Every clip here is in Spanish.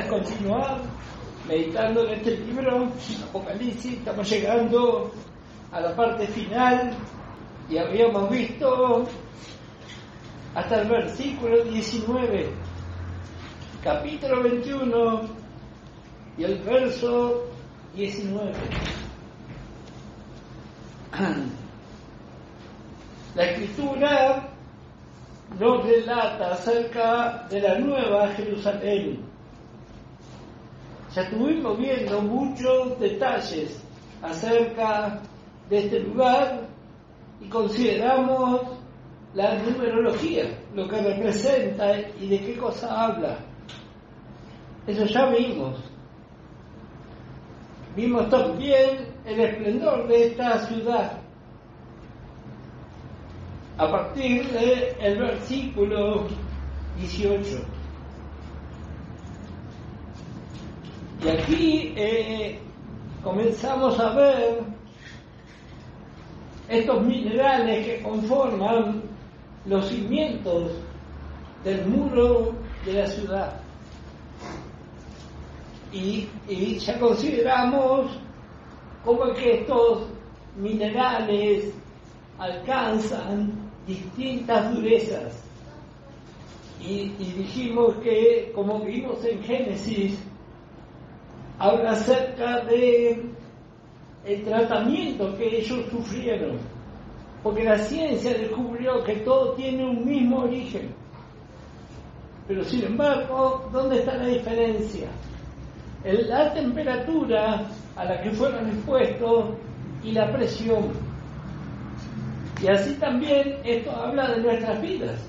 continuar meditando en este libro, Apocalipsis. Estamos llegando a la parte final y habíamos visto hasta el versículo 19, capítulo 21 y el verso 19. La Escritura nos relata acerca de la Nueva Jerusalén. Ya estuvimos viendo muchos detalles acerca de este lugar y consideramos la numerología, lo que representa y de qué cosa habla. Eso ya vimos. Vimos también el esplendor de esta ciudad. A partir del versículo 18. Y aquí comenzamos a ver estos minerales que conforman los cimientos del muro de la ciudad. Y ya consideramos cómo es que estos minerales alcanzan distintas durezas. Y dijimos que, como vimos en Génesis, habla acerca de el tratamiento que ellos sufrieron, porque la ciencia descubrió que todo tiene un mismo origen. Pero sin embargo, ¿dónde está la diferencia? En la temperatura a la que fueron expuestos y la presión. Y así también esto habla de nuestras vidas.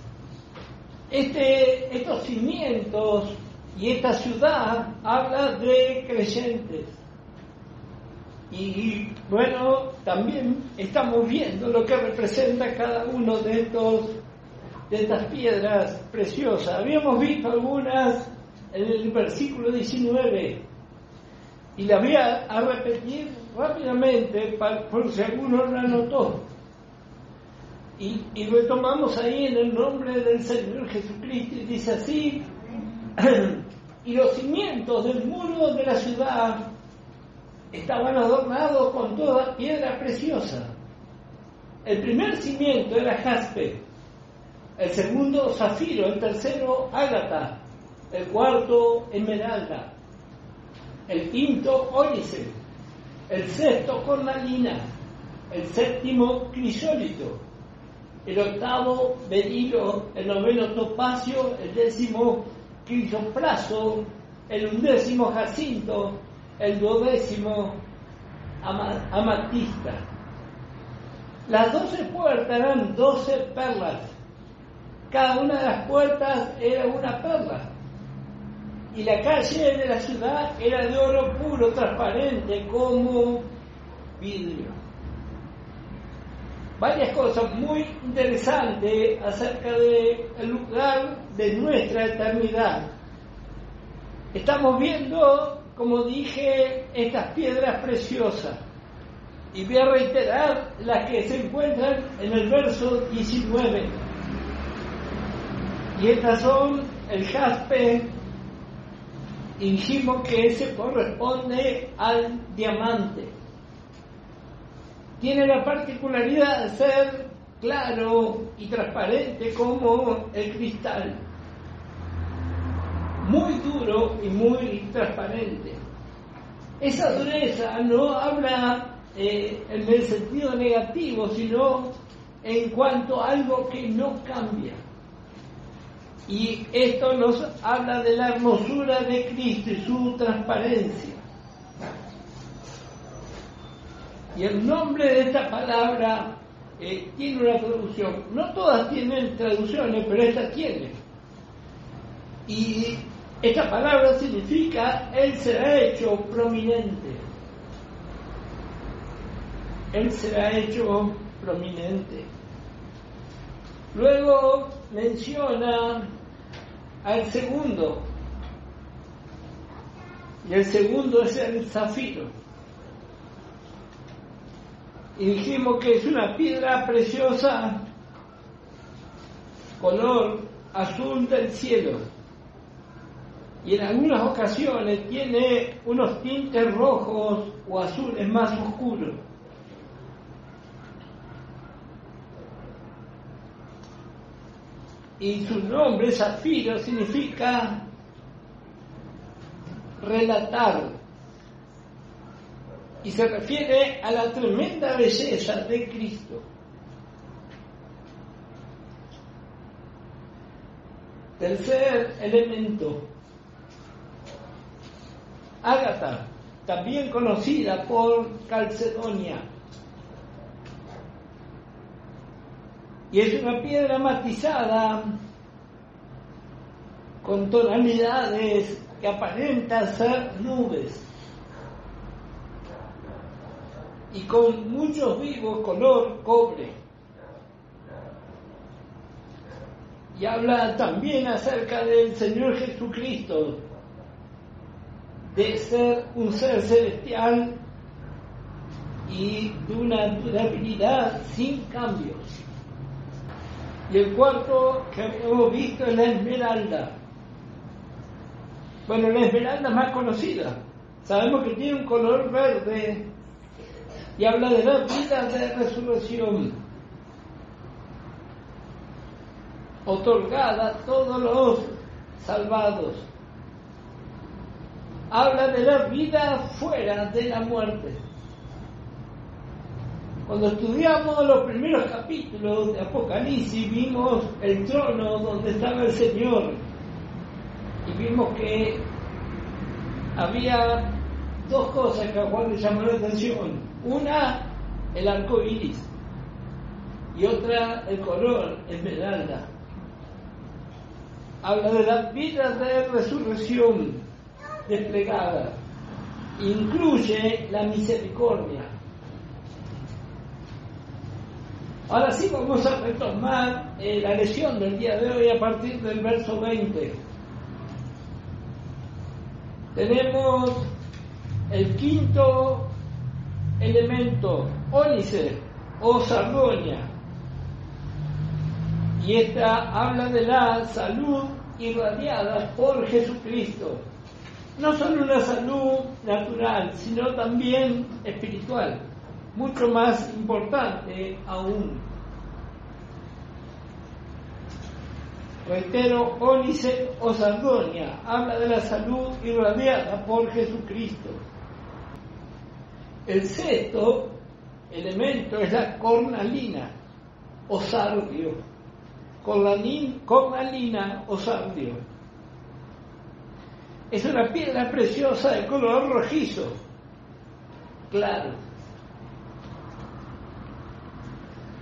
Estos cimientos y esta ciudad habla de creyentes. Y bueno, también estamos viendo lo que representa cada uno de estas piedras preciosas. Habíamos visto algunas en el versículo 19 y la voy a repetir rápidamente por si alguno lo anotó. Y retomamos ahí en el nombre del Señor Jesucristo, y dice así: y los cimientos del muro de la ciudad estaban adornados con toda piedra preciosa. El primer cimiento era jaspe, el segundo zafiro, el tercero ágata, el cuarto esmeralda, el quinto ónice, el sexto cornalina, el séptimo crisólito, el octavo berilo, el noveno topacio, el décimo crisopraso, el undécimo jacinto, el duodécimo amatista. Las 12 puertas eran 12 perlas. Cada una de las puertas era una perla. Y la calle de la ciudad era de oro puro, transparente, como vidrio. Varias cosas muy interesantes acerca del lugar de nuestra eternidad. Estamos viendo, como dije, estas piedras preciosas. Y voy a reiterar las que se encuentran en el verso 19. Y estas son el jaspe, y dijimos que ese corresponde al diamante. Tiene la particularidad de ser claro y transparente como el cristal. Muy duro y muy transparente. Esa dureza no habla en el sentido negativo, sino en cuanto a algo que no cambia. Y esto nos habla de la hermosura de Cristo y su transparencia. Y el nombre de esta palabra tiene una traducción. No todas tienen traducciones, pero esta tiene. Y esta palabra significa: Él será hecho prominente. Él será hecho prominente. Luego menciona al segundo. Y el segundo es el zafiro. Y dijimos que es una piedra preciosa, color azul del cielo. y en algunas ocasiones tiene unos tintes rojos o azules más oscuros. Y su nombre, zafiro, significa relatar, y se refiere a la tremenda belleza de Cristo. Tercer elemento, ágata, también conocida por calcedonia, y es una piedra matizada con tonalidades que aparentan ser nubes y con muchos vivos color cobre. Y habla también acerca del Señor Jesucristo, de ser un ser celestial y de una durabilidad sin cambios. Y el cuarto que hemos visto es la esmeralda. Bueno, la esmeralda es más conocida. Sabemos que tiene un color verde y habla de la vida de resurrección otorgada a todos los salvados. Habla de la vida fuera de la muerte. Cuando estudiamos los primeros capítulos de Apocalipsis, vimos el trono donde estaba el Señor y vimos que había dos cosas que a Juan le llamó la atención. Una, el arco iris, y otra, el color esmeralda. Habla de la vida de resurrección desplegada. Incluye la misericordia. Ahora sí vamos a retomar la lección del día de hoy a partir del verso 20. Tenemos el quinto elemento, ónice o sardonia, y esta habla de la salud irradiada por Jesucristo. No solo una salud natural, sino también espiritual, mucho más importante aún. Reitero, ónice o sardonia habla de la salud irradiada por Jesucristo. El sexto elemento es la cornalina o sardio. Cornalina o sardio. Es una piedra preciosa de color rojizo, claro.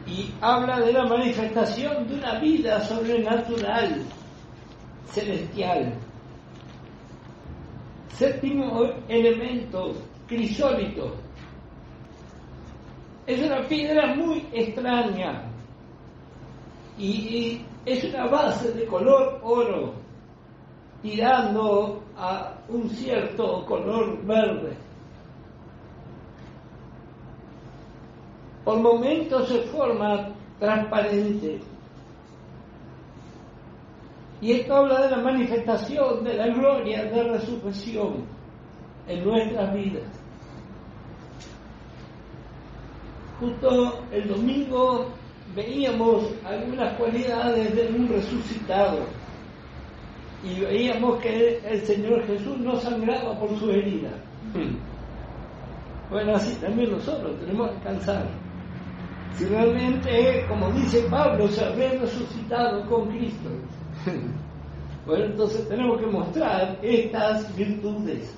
Y habla de la manifestación de una vida sobrenatural, celestial. Séptimo elemento, crisólito. Es una piedra muy extraña y es una base de color oro, tirando a un cierto color verde. Por momentos se forma transparente. Y esto habla de la manifestación de la gloria de resurrección en nuestras vidas. Justo el domingo veíamos algunas cualidades de un resucitado y veíamos que el Señor Jesús no sangraba por su herida. Bueno, así también nosotros tenemos que alcanzar. Si realmente, como dice Pablo, se había resucitado con Cristo, bueno, entonces tenemos que mostrar estas virtudes,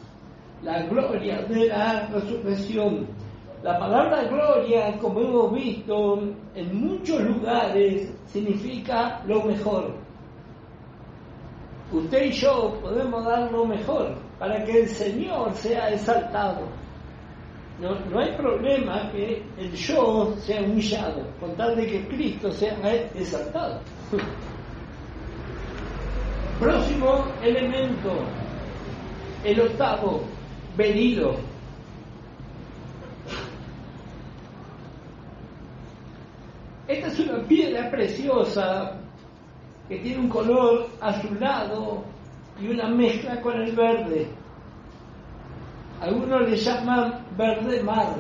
la gloria de la resurrección. La palabra gloria, como hemos visto en muchos lugares, significa lo mejor. Usted y yo podemos dar lo mejor para que el Señor sea exaltado. No hay problema que el yo sea humillado, con tal de que Cristo sea exaltado. Próximo elemento, el octavo, berilo. Esta es una piedra preciosa que tiene un color azulado y una mezcla con el verde. Algunos le llaman verde mar.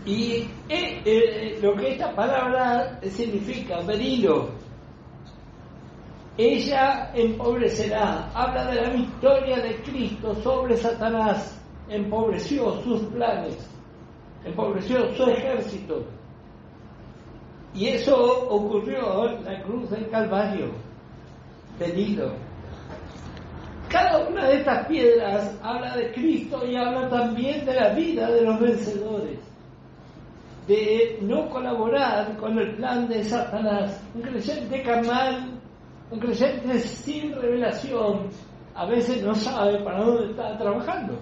Y lo que esta palabra significa, berilo, ella empobrecerá, habla de la victoria de Cristo sobre Satanás, empobreció sus planes, empobreció su ejército. Y eso ocurrió en la cruz del Calvario, berilo. Cada una de estas piedras habla de Cristo y habla también de la vida de los vencedores, de no colaborar con el plan de Satanás. Un creyente carnal, un creyente sin revelación, a veces no sabe para dónde está trabajando.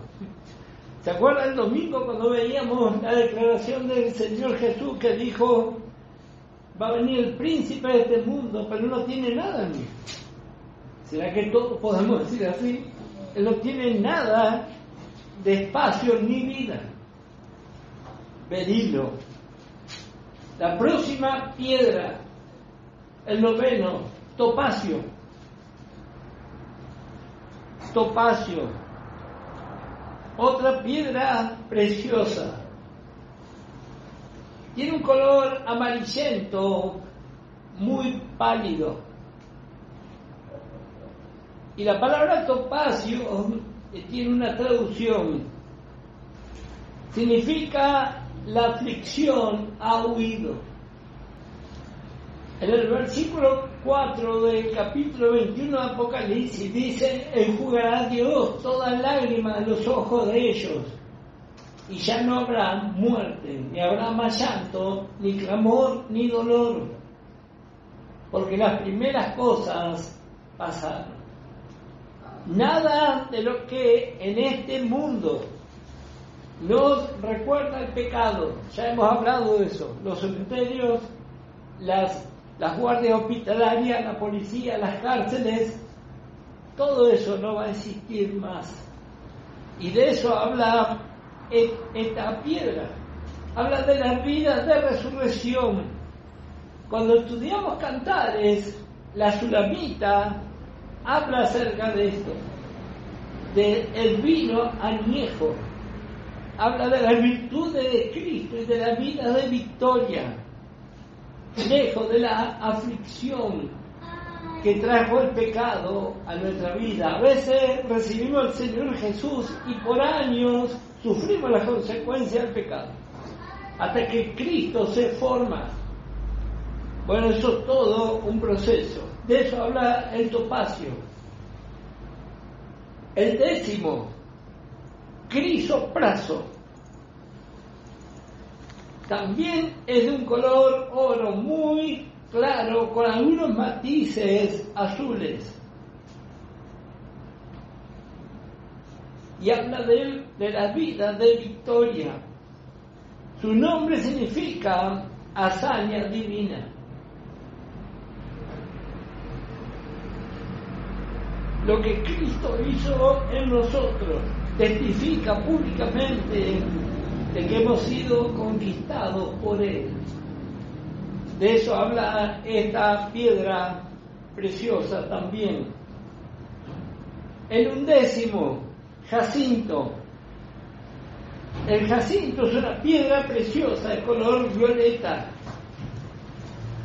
¿Se acuerdan el domingo cuando veíamos la declaración del Señor Jesús que dijo: va a venir el príncipe de este mundo, pero no tiene nada en mí? ¿Será que todos podemos decir así? Él no tiene nada de espacio ni vida. Berilo. La próxima piedra, el noveno, topacio. Topacio. Otra piedra preciosa. Tiene un color amarillento, muy pálido. Y la palabra topacio tiene una traducción. Significa la aflicción ha huido. En el versículo 4 del capítulo 21 de Apocalipsis dice: enjugará Dios toda lágrima de los ojos de ellos, y ya no habrá muerte, ni habrá más llanto, ni clamor, ni dolor, porque las primeras cosas pasaron. Nada de lo que en este mundo nos recuerda el pecado, ya hemos hablado de eso, los cementerios, las guardias hospitalarias, la policía, las cárceles, todo eso no va a existir más. Y de eso habla esta piedra, habla de la vida de resurrección. Cuando estudiamos Cantares, la Sulamita habla acerca de esto, de el vino añejo, habla de las virtudes de Cristo y de la vida de victoria, lejos de la aflicción que trajo el pecado a nuestra vida. A veces recibimos al Señor Jesús y por años sufrimos las consecuencias del pecado, hasta que Cristo se forma. Bueno, eso es todo un proceso. De eso habla el topacio. El décimo, crisopraso. También es de un color oro muy claro, con algunos matices azules. Y habla de la vida de victoria. Su nombre significa hazaña divina. Lo que Cristo hizo en nosotros testifica públicamente de que hemos sido conquistados por Él. De eso habla esta piedra preciosa también. El undécimo, jacinto. El jacinto es una piedra preciosa de color violeta.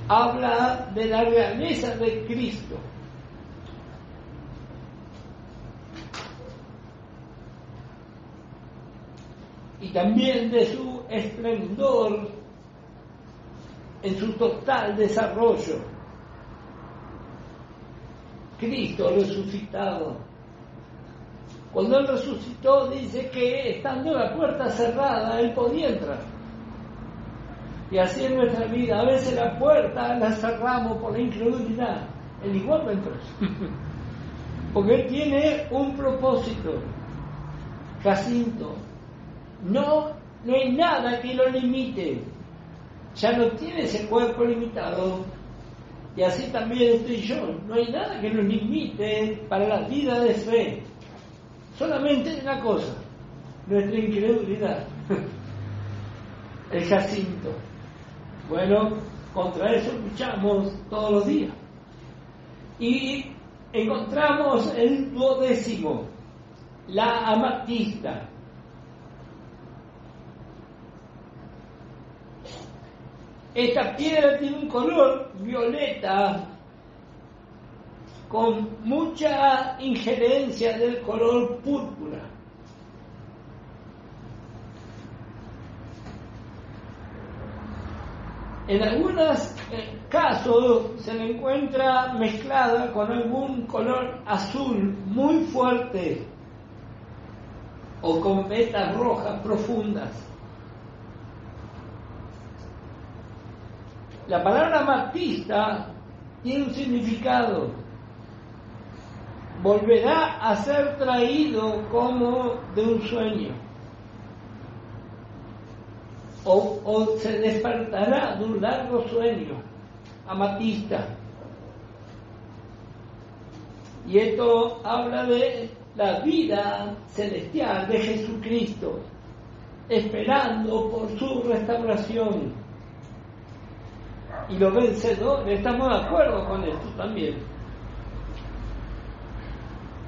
Habla de la realeza de Cristo. Y también de su esplendor en su total desarrollo. Cristo resucitado. Cuando Él resucitó, dice que estando la puerta cerrada, Él podía entrar. Y así en nuestra vida, a veces la puerta la cerramos por la incredulidad. Él igual entró. Porque Él tiene un propósito. Jacinto. No hay nada que lo limite. Ya no tiene ese cuerpo limitado. Y así también estoy yo. No hay nada que nos limite para la vida de fe. Solamente una cosa: nuestra incredulidad. El jacinto. Bueno, Contra eso luchamos todos los días. Y encontramos el 12º, la amatista. Esta piedra tiene un color violeta con mucha injerencia del color púrpura. En algunos casos se le encuentra mezclada con algún color azul muy fuerte o con vetas rojas profundas. La palabra amatista tiene un significado. Volverá a ser traído como de un sueño. O se despertará de un largo sueño. Amatista. Y esto habla de la vida celestial de Jesucristo, esperando por su restauración. Y los vencedores estamos de acuerdo con esto también.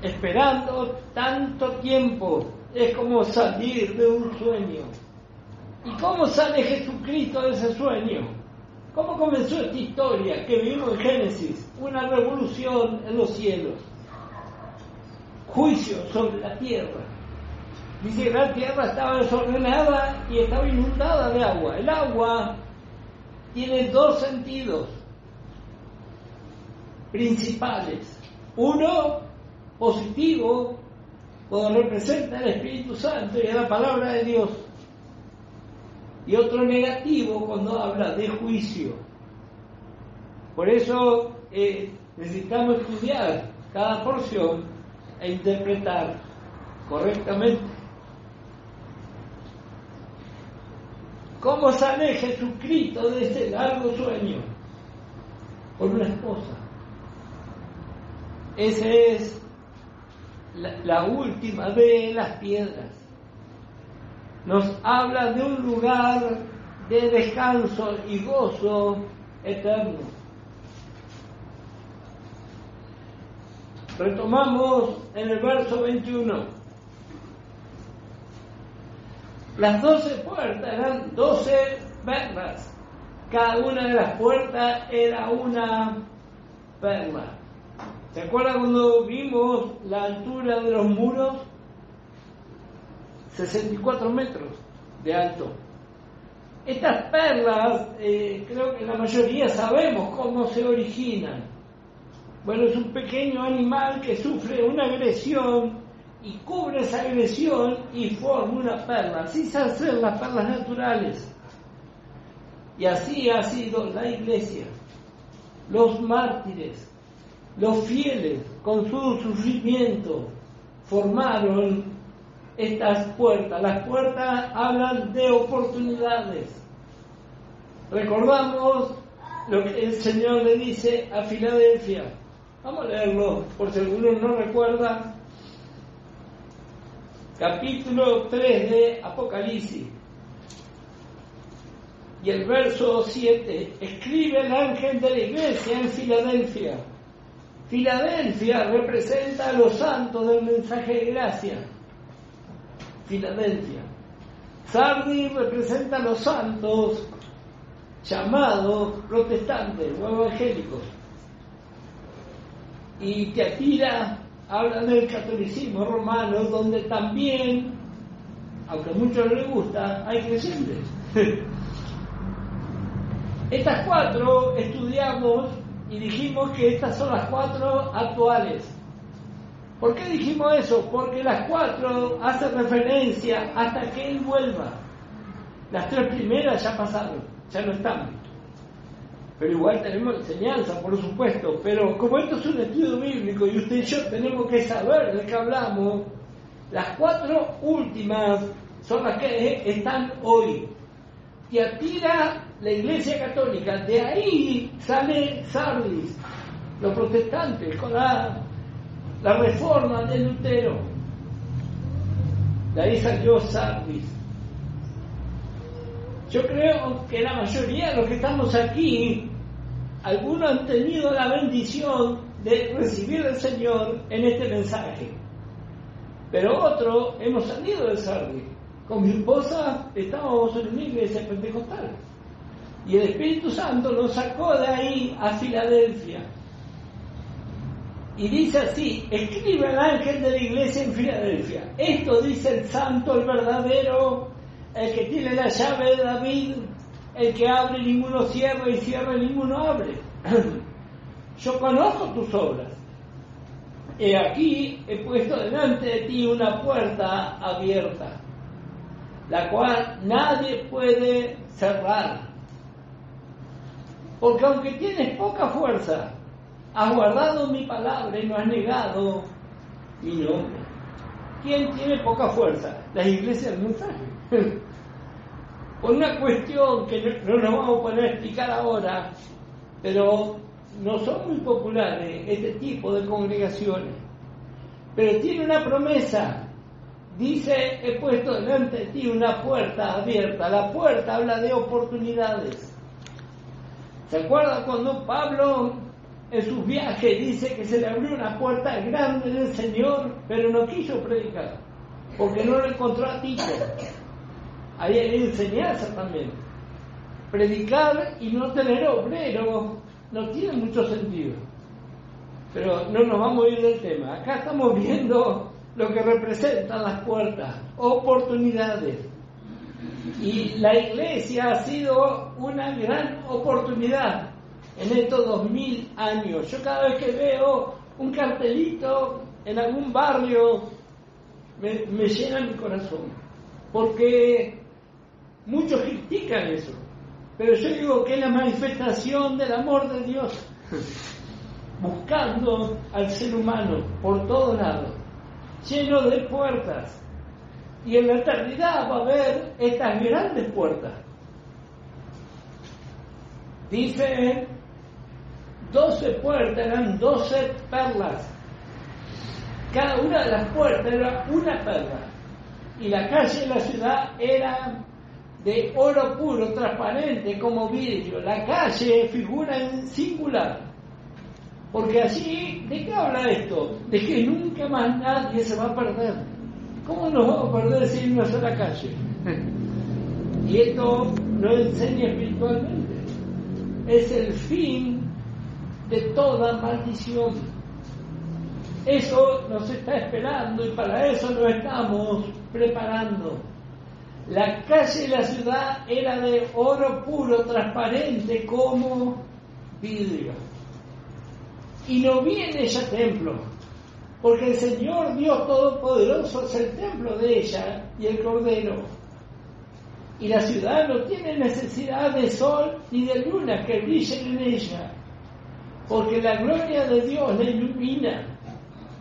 Esperando tanto tiempo es como salir de un sueño. ¿Y cómo sale Jesucristo de ese sueño? ¿Cómo comenzó esta historia que vimos en Génesis? Una revolución en los cielos. Juicio sobre la tierra. Dice que la tierra estaba desordenada y estaba inundada de agua. El agua tiene dos sentidos principales. Uno, positivo, cuando representa el Espíritu Santo y la palabra de Dios. Y otro negativo cuando habla de juicio. Por eso necesitamos estudiar cada porción e interpretar correctamente. ¿Cómo sale Jesucristo de ese largo sueño? Por una esposa. Esa es la última de las piedras. Nos habla de un lugar de descanso y gozo eterno. Retomamos en el verso 21. Las 12 puertas eran 12 perlas. Cada una de las puertas era una perla. ¿Se acuerdan cuando vimos la altura de los muros? 64 metros de alto. Estas perlas, creo que la mayoría sabemos cómo se originan. Bueno, es un pequeño animal que sufre una agresión y cubre esa agresión y forma una perla. Así se hacen las perlas naturales. Y así ha sido la iglesia. Los mártires, los fieles, con su sufrimiento, formaron estas puertas. Las puertas hablan de oportunidades. Recordamos lo que el Señor le dice a Filadelfia. Vamos a leerlo, por si alguno no recuerda. Capítulo 3 de Apocalipsis. Y el verso 7. Escribe el ángel de la iglesia en Filadelfia. Filadelfia representa a los santos del mensaje de gracia. Filadelfia. Sardis representa a los santos llamados protestantes o evangélicos. Y Tiatira habla del catolicismo romano, donde también, aunque a muchos les gusta, hay creyentes. Estas 4 estudiamos y dijimos que estas son las 4 actuales. ¿Por qué dijimos eso? Porque las 4 hacen referencia hasta que Él vuelva. Las 3 primeras ya pasaron, ya no están. Pero igual tenemos enseñanza, por supuesto. Pero como esto es un estudio bíblico y usted y yo tenemos que saber de qué hablamos, las 4 últimas son las que están hoy. Tiatira, la Iglesia Católica, de ahí sale Sardis, los protestantes, con la reforma de Lutero. De ahí salió Sardis. Yo creo que la mayoría de los que estamos aquí, algunos han tenido la bendición de recibir al Señor en este mensaje, pero otros hemos salido de Sardis. Con mi esposa estábamos en una iglesia pentecostal y el Espíritu Santo nos sacó de ahí a Filadelfia. Y dice así: escribe al ángel de la iglesia en Filadelfia, esto dice el santo, el verdadero, el que tiene la llave de David, el que abre y ninguno cierra, y cierra y ninguno abre. Yo conozco tus obras. He aquí, he puesto delante de ti una puerta abierta, la cual nadie puede cerrar. Porque aunque tienes poca fuerza, has guardado mi palabra y no has negado mi nombre. ¿Quién tiene poca fuerza? Las iglesias del mensaje. Por una cuestión que no nos vamos a poner a explicar ahora, pero no son muy populares este tipo de congregaciones. Pero tiene una promesa. Dice: he puesto delante de ti una puerta abierta. La puerta habla de oportunidades. ¿Se acuerda cuando Pablo en sus viajes dice que se le abrió una puerta grande del Señor, pero no quiso predicar porque no lo encontró a Tito? Ahí hay enseñanza también. Predicar y no tener obrero no tiene mucho sentido. Pero no nos vamos a ir del tema. Acá estamos viendo lo que representan las puertas, oportunidades. Y la iglesia ha sido una gran oportunidad en estos 2000 años. Yo cada vez que veo un cartelito en algún barrio me llena mi corazón, porque muchos critican eso, pero yo digo que es la manifestación del amor de Dios buscando al ser humano por todos lados, lleno de puertas. Y en la eternidad va a haber estas grandes puertas. Dice 12 puertas, eran 12 perlas. Cada una de las puertas era una perla. Y la calle de la ciudad era de oro puro, transparente, como vidrio. La calle figura en singular. Porque allí, ¿de qué habla esto? De que nunca más nadie se va a perder. ¿Cómo nos vamos a perder si hay una sola calle? Y esto nos enseña espiritualmente. Es el fin de toda maldición. Eso nos está esperando y para eso nos estamos preparando. La calle de la ciudad era de oro puro, transparente como vidrio. Y no viene ella templo, porque el Señor Dios Todopoderoso es el templo de ella y el Cordero. Y la ciudad no tiene necesidad de sol ni de luna que brillen en ella, porque la gloria de Dios la ilumina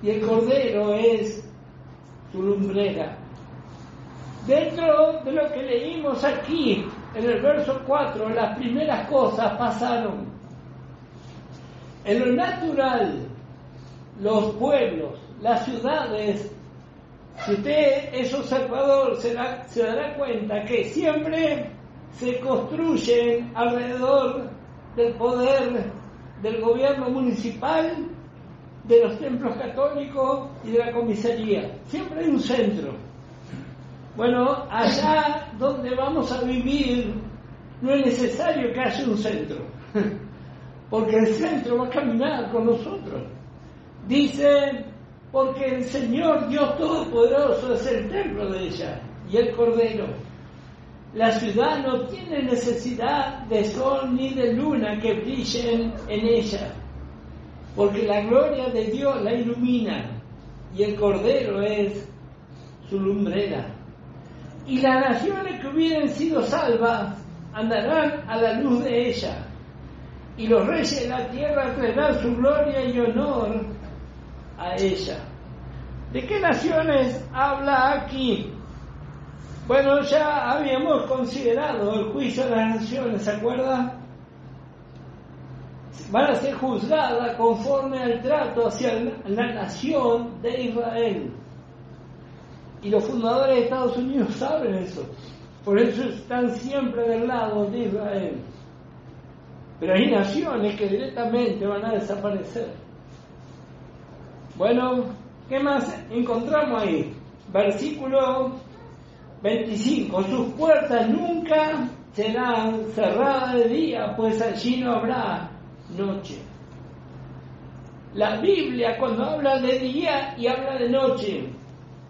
y el Cordero es su lumbrera. Dentro de lo que leímos aquí, en el verso 4, las primeras cosas pasaron. En lo natural, los pueblos, las ciudades, si usted es observador, se dará cuenta que siempre se construyen alrededor del poder del gobierno municipal, de los templos católicos y de la comisaría. Siempre hay un centro. Bueno, allá donde vamos a vivir no es necesario que haya un centro, porque el centro va a caminar con nosotros. Dice, porque el Señor Dios Todopoderoso es el templo de ella y el Cordero. La ciudad no tiene necesidad de sol ni de luna que brillen en ella, porque la gloria de Dios la ilumina y el Cordero es su lumbrera. Y las naciones que hubieran sido salvas andarán a la luz de ella, y los reyes de la tierra traerán su gloria y honor a ella. ¿De qué naciones habla aquí? Bueno, ya habíamos considerado el juicio de las naciones, ¿se acuerdan? Van a ser juzgadas conforme al trato hacia la nación de Israel. Y los fundadores de Estados Unidos saben eso. Por eso están siempre del lado de Israel. Pero hay naciones que directamente van a desaparecer. Bueno, ¿qué más encontramos ahí? Versículo 25. Sus puertas nunca serán cerradas de día, pues allí no habrá noche. La Biblia, cuando habla de día y habla de noche,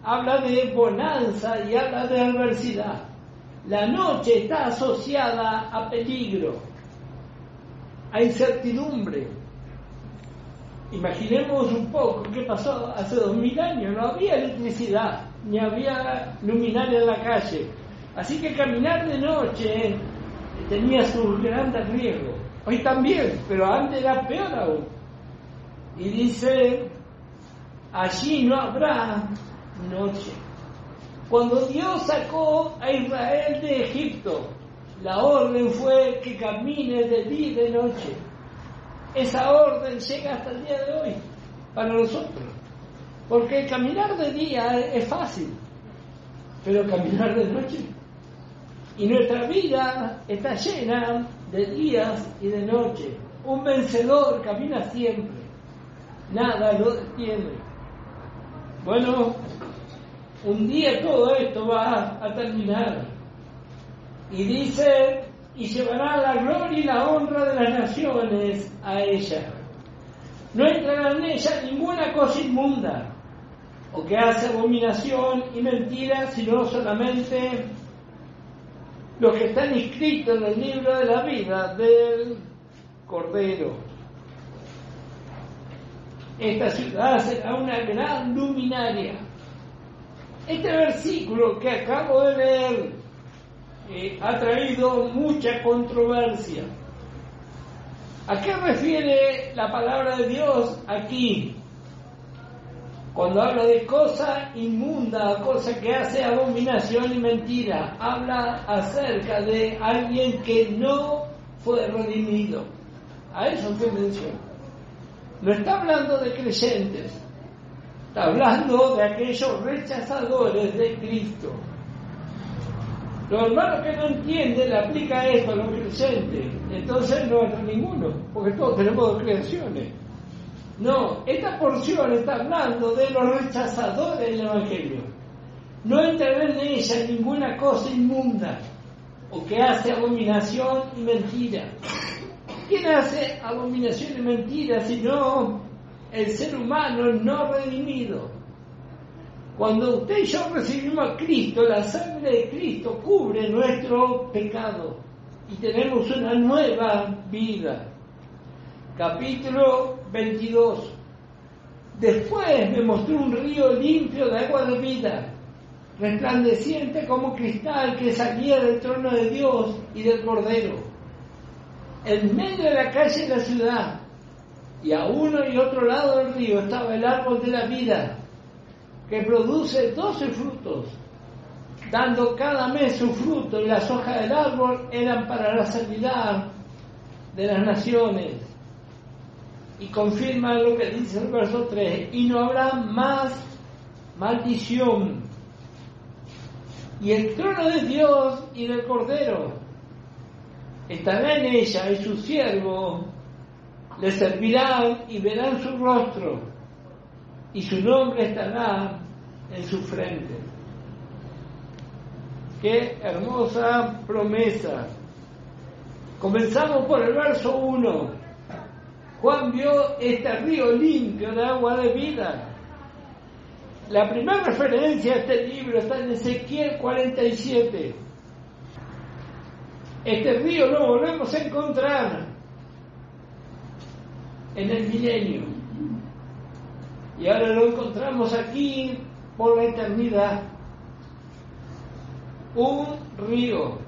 habla de bonanza y habla de adversidad. La noche está asociada a peligro, a incertidumbre. Imaginemos un poco qué pasó hace 2000 años. No había electricidad, ni había luminaria en la calle. Así que caminar de noche tenía sus grandes riesgos. Hoy también, pero antes era peor aún. Y dice, allí no habrá noche. Cuando Dios sacó a Israel de Egipto, la orden fue que camine de día y de noche. Esa orden llega hasta el día de hoy para nosotros. Porque caminar de día es fácil, pero caminar de noche. Y nuestra vida está llena de días y de noche. Un vencedor camina siempre. Nada lo detiene. Bueno, un día todo esto va a terminar. Y dice, y llevará la gloria y la honra de las naciones a ella. No entrará en ella ninguna cosa inmunda, o que hace abominación y mentira, sino solamente los que están inscritos en el libro de la vida del Cordero. Esta ciudad será una gran luminaria. Este versículo que acabo de leer ha traído mucha controversia. ¿A qué refiere la palabra de Dios aquí? Cuando habla de cosa inmunda, cosa que hace abominación y mentira, habla acerca de alguien que no fue redimido. A eso se menciona. No está hablando de creyentes, está hablando de aquellos rechazadores de Cristo. Los hermanos que no entienden le aplica esto a los creyentes, entonces no entra ninguno, porque todos tenemos dos creaciones. No, esta porción está hablando de los rechazadores del Evangelio. No entrará en ella ninguna cosa inmunda o que hace abominación y mentira. ¿Quién hace abominación y mentira sino el ser humano no redimido? Cuando usted y yo recibimos a Cristo, la sangre de Cristo cubre nuestro pecado y tenemos una nueva vida. Capítulo 22. Después me mostró un río limpio de agua de vida, resplandeciente como cristal, que salía del trono de Dios y del Cordero. En medio de la calle de la ciudad, y a uno y otro lado del río, estaba el árbol de la vida, que produce 12 frutos, dando cada mes su fruto, y las hojas del árbol eran para la sanidad de las naciones. Y confirma lo que dice el verso 3, y no habrá más maldición. Y el trono de Dios y del Cordero estará en ella, y sus siervos le servirán y verán su rostro, y su nombre estará en su frente. Qué hermosa promesa. Comenzamos por el verso 1. Juan vio este río limpio de agua de vida. La primera referencia a este libro está en Ezequiel 47. Este río lo volvemos a encontrar en el milenio. Y ahora lo encontramos aquí por la eternidad. Un río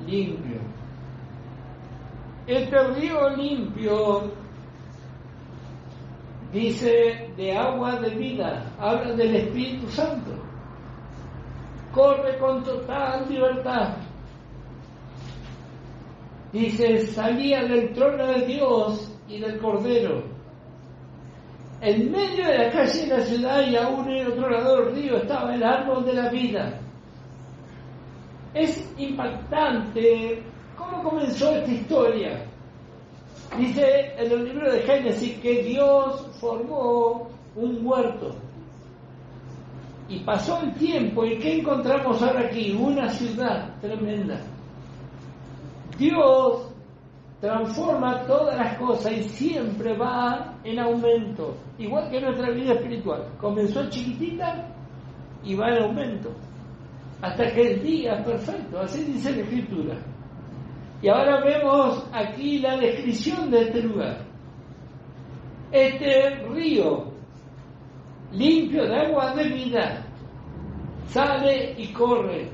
limpio. Este río limpio dice de agua de vida, habla del Espíritu Santo. Corre con total libertad. Dice, salía del trono de Dios y del Cordero. En medio de la calle de la ciudad y a uno y otro lado del río estaba el árbol de la vida. Es impactante cómo comenzó esta historia. Dice en el libro de Génesis que Dios formó un huerto. Y pasó el tiempo, ¿y qué encontramos ahora aquí? Una ciudad tremenda. Dios transforma todas las cosas y siempre va en aumento. Igual que nuestra vida espiritual. Comenzó chiquitita y va en aumento. Hasta que el día es perfecto. Así dice la Escritura. Y ahora vemos aquí la descripción de este lugar. Este río limpio de agua de vida sale y corre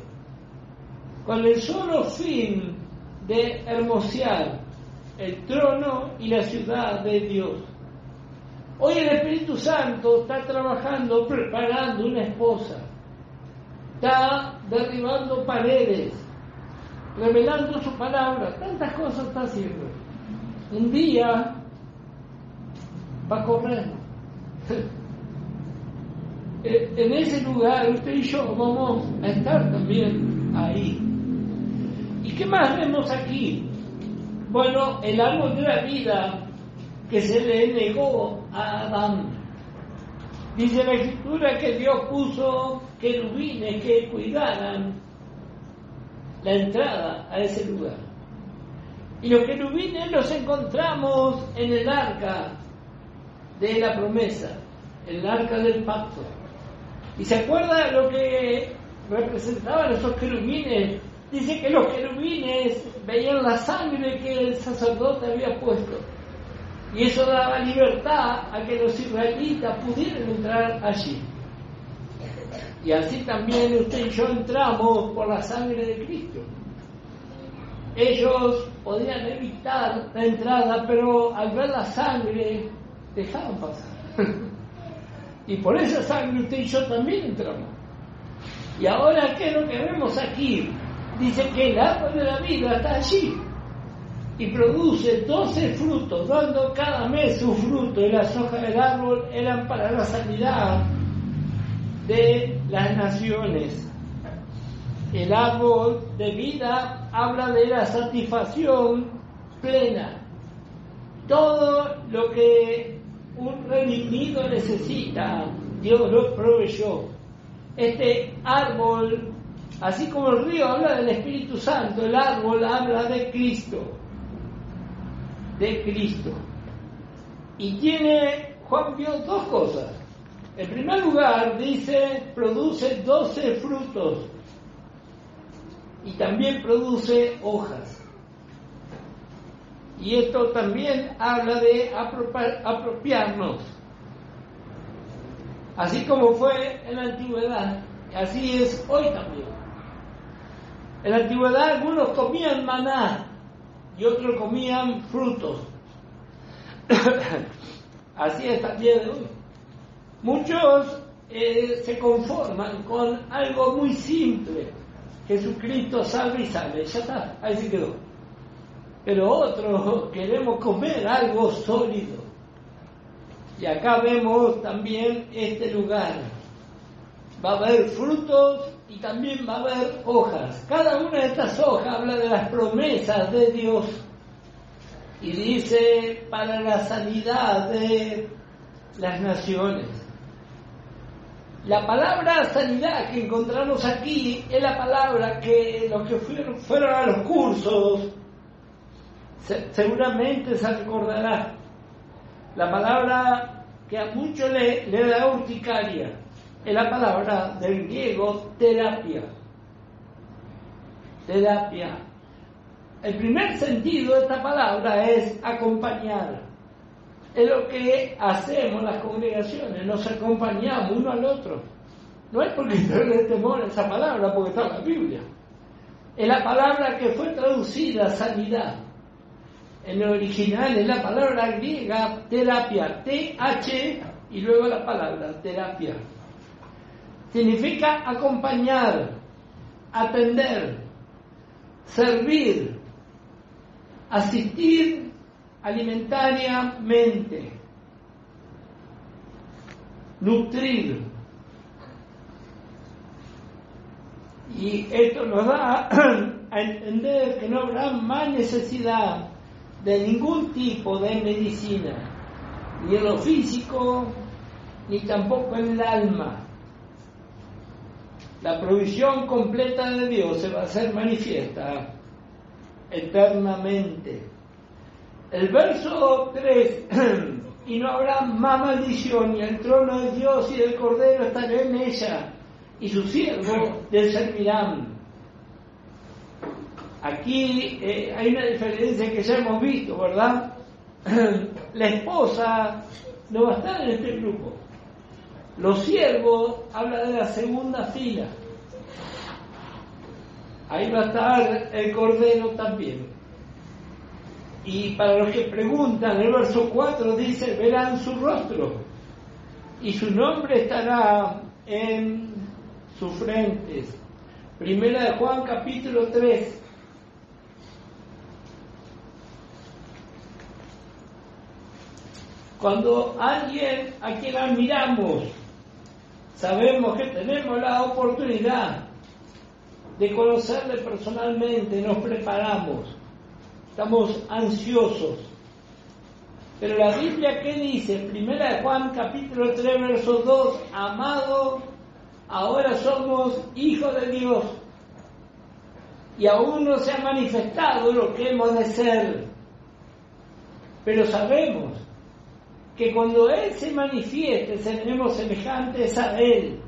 con el solo fin de hermosear el trono y la ciudad de Dios. Hoy el Espíritu Santo está trabajando, preparando una esposa, está derribando paredes, revelando su palabra, tantas cosas está haciendo. Un día va a correr. En ese lugar usted y yo vamos a estar también ahí. ¿Y qué más vemos aquí? Bueno, el árbol de la vida que se le negó a Adán. Dice la Escritura que Dios puso querubines que cuidaran la entrada a ese lugar. Y los querubines los encontramos en el arca de la promesa, el arca del pacto. ¿Y se acuerda lo que representaban esos querubines? Dice que los querubines veían la sangre que el sacerdote había puesto. Y eso daba libertad a que los israelitas pudieran entrar allí. Y así también usted y yo entramos por la sangre de Cristo. Ellos podían evitar la entrada, pero al ver la sangre dejaban pasar. Y por esa sangre usted y yo también entramos. Y ahora, ¿qué es lo que vemos aquí? Dice que el árbol de la vida está allí y produce 12 frutos, dando cada mes su fruto, y las hojas del árbol eran para la sanidad de las naciones. El árbol de vida habla de la satisfacción plena. Todo lo que un redimido necesita, Dios lo proveyó. Este árbol, así como el río habla del Espíritu Santo, el árbol habla de Cristo. De Cristo. Y Juan vio dos cosas. En primer lugar, dice, produce 12 frutos. Y también produce hojas. Y esto también habla de apropiarnos. Así como fue en la antigüedad, así es hoy también. En la antigüedad algunos comían maná y otros comían frutos. Así es también hoy. Muchos se conforman con algo muy simple. Jesucristo salva y sale, ya está, ahí se quedó. Pero otros queremos comer algo sólido. Y acá vemos también este lugar. Va a haber frutos y también va a haber hojas. Cada una de estas hojas habla de las promesas de Dios. Y dice, para la sanidad de las naciones. La palabra sanidad que encontramos aquí es la palabra que los que fueron a los cursos seguramente se recordará. La palabra que a muchos le da urticaria es la palabra del griego terapia. Terapia. El primer sentido de esta palabra es acompañar. Es lo que hacemos las congregaciones, nos acompañamos uno al otro. No es porque tenerle temor a esa palabra, porque está en la Biblia. Es la palabra que fue traducida sanidad. En el original es la palabra griega terapia, T-H y luego la palabra terapia. Significa acompañar, atender, servir, asistir alimentariamente, nutrir. Y esto nos da a entender que no habrá más necesidad de ningún tipo de medicina, ni en lo físico, ni tampoco en el alma. La provisión completa de Dios se va a hacer manifiesta eternamente. El verso 3, y no habrá más maldición, y el trono de Dios y del Cordero estará en ella, y sus siervos le servirán. Aquí hay una diferencia que ya hemos visto, ¿verdad? La esposa no va a estar en este grupo. Los siervos habla de la segunda fila. Ahí va a estar el Cordero también. Y para los que preguntan, el verso 4 dice, verán su rostro y su nombre estará en sus frentes. Primera de Juan capítulo 3. Cuando alguien a quien admiramos, sabemos que tenemos la oportunidad de conocerle personalmente, nos preparamos, estamos ansiosos. Pero la Biblia, ¿qué dice? Primera de Juan capítulo 3, verso 2, amado, ahora somos hijos de Dios y aún no se ha manifestado lo que hemos de ser, pero sabemos que cuando Él se manifieste seremos semejantes a Él,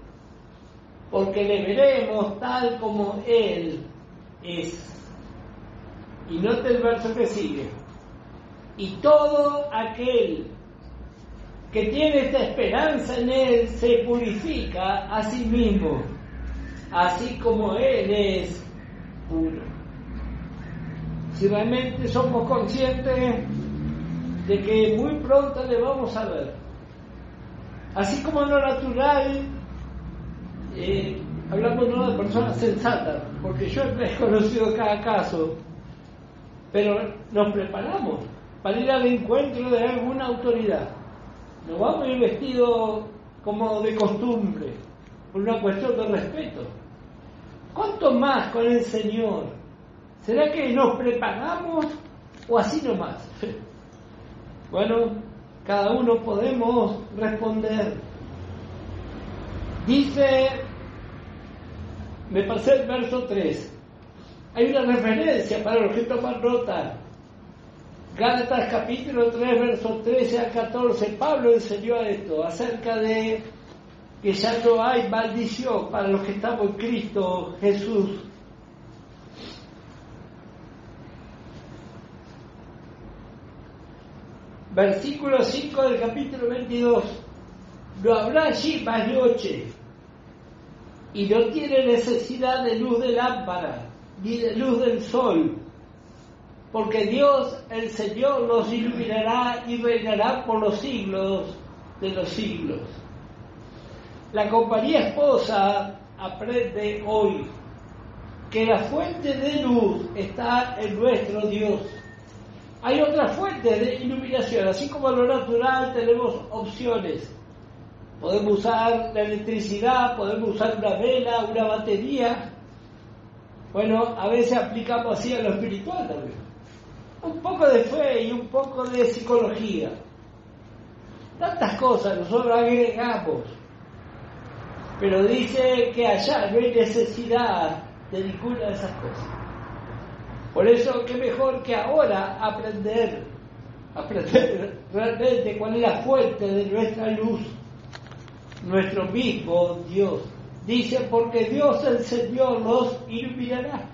porque le veremos tal como Él es. Y note el verso que sigue. Y todo aquel que tiene esta esperanza en Él se purifica a sí mismo, así como Él es puro. Si realmente somos conscientes de que muy pronto le vamos a ver, así como en lo natural, hablamos no de personas sensatas, porque yo he conocido cada caso, pero nos preparamos para ir al encuentro de alguna autoridad. No vamos a ir vestidos como de costumbre, por una cuestión de respeto. ¿Cuánto más con el Señor? ¿Será que nos preparamos o así nomás? Bueno, cada uno podemos responder. Dice, me pasé el verso 3. Hay una referencia para los que toman nota. Gálatas capítulo 3, versos 13 al 14. Pablo enseñó esto, acerca de que ya no hay maldición para los que estamos en Cristo Jesús. Versículo 5 del capítulo 22. No habrá allí más noche, y no tiene necesidad de luz de lámpara, ni de luz del sol, porque Dios, el Señor, los iluminará y reinará por los siglos de los siglos. La compañía esposa aprende hoy que la fuente de luz está en nuestro Dios. Hay otras fuentes de iluminación, así como en lo natural tenemos opciones. Podemos usar la electricidad, podemos usar una vela, una batería. Bueno, a veces aplicamos así a lo espiritual también. Un poco de fe y un poco de psicología. Tantas cosas nosotros agregamos. Pero dice que allá no hay necesidad de ninguna de esas cosas. Por eso, qué mejor que ahora aprender realmente cuál es la fuente de nuestra luz, nuestro mismo Dios. Dice, porque Dios el Señor los iluminará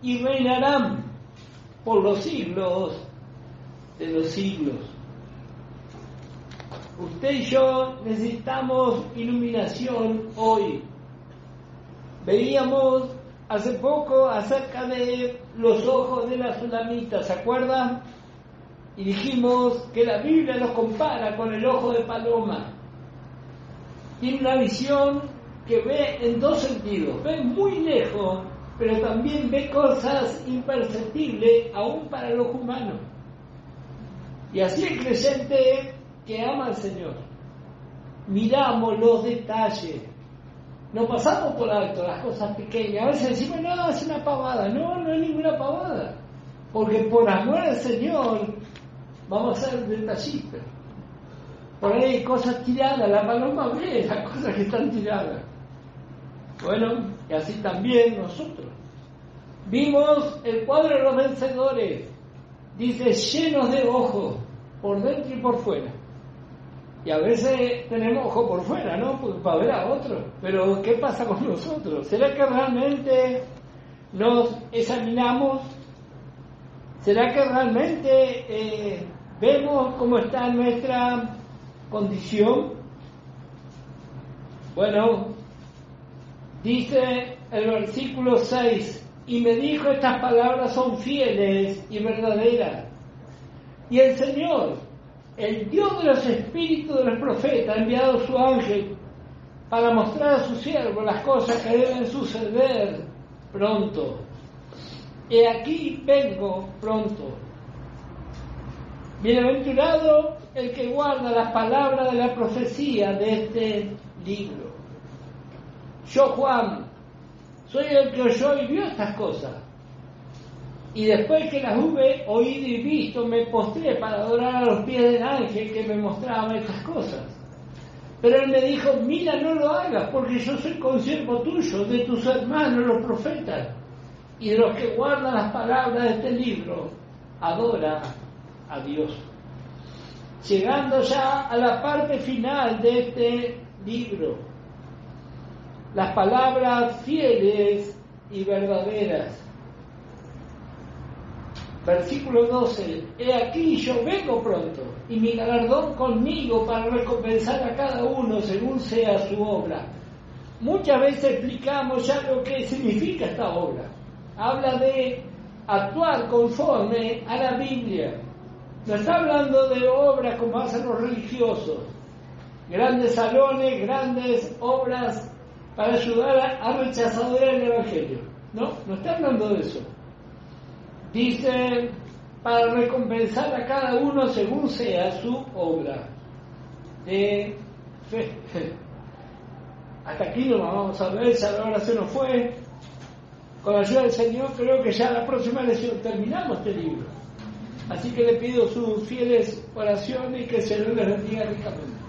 y reinarán por los siglos de los siglos. Usted y yo necesitamos iluminación hoy. Veíamos hace poco acerca de los ojos de la Sulamita, ¿se acuerdan? Y dijimos que la Biblia los compara con el ojo de paloma. Tiene una visión que ve en dos sentidos, ve muy lejos, pero también ve cosas imperceptibles aún para los humanos. Y así el creyente que ama al Señor, miramos los detalles, No pasamos por alto las cosas pequeñas. A veces decimos, no, es una pavada. No, no es ninguna pavada. Porque por amor al Señor vamos a ser detallistas. Por ahí hay cosas tiradas, la paloma ve las cosas que están tiradas. Bueno, y así también nosotros. Vimos el cuadro de los vencedores. Dice, llenos de ojos, por dentro y por fuera. Y a veces tenemos ojo por fuera, ¿no? Para ver a otros. Pero ¿qué pasa con nosotros? ¿Será que realmente nos examinamos? ¿Será que realmente vemos cómo está nuestra condición? Bueno, dice el versículo 6, y me dijo, estas palabras son fieles y verdaderas. Y el Señor, el Dios de los espíritus de los profetas, ha enviado su ángel para mostrar a su siervo las cosas que deben suceder pronto. He aquí vengo pronto. Bienaventurado el que guarda las palabras de la profecía de este libro. Yo, Juan, soy el que oyó y vio estas cosas. Y después que las hube oído y visto, me postré para adorar a los pies del ángel que me mostraba estas cosas. Pero él me dijo, mira, no lo hagas, porque yo soy consiervo tuyo, de tus hermanos los profetas, y de los que guardan las palabras de este libro. Adora a Dios. Llegando ya a la parte final de este libro, las palabras fieles y verdaderas. Versículo 12, he aquí yo vengo pronto, y mi galardón conmigo para recompensar a cada uno según sea su obra. Muchas veces explicamos ya lo que significa esta obra. Habla de actuar conforme a la Biblia. No está hablando de obras como hacen los religiosos, grandes salones, grandes obras para ayudar a rechazar el Evangelio. No está hablando de eso. Dice, para recompensar a cada uno según sea su obra de fe. Hasta aquí lo vamos a ver, ya la hora se nos fue. Con la ayuda del Señor, creo que ya la próxima lección terminamos este libro. Así que le pido sus fieles oraciones y que el Señor les bendiga ricamente.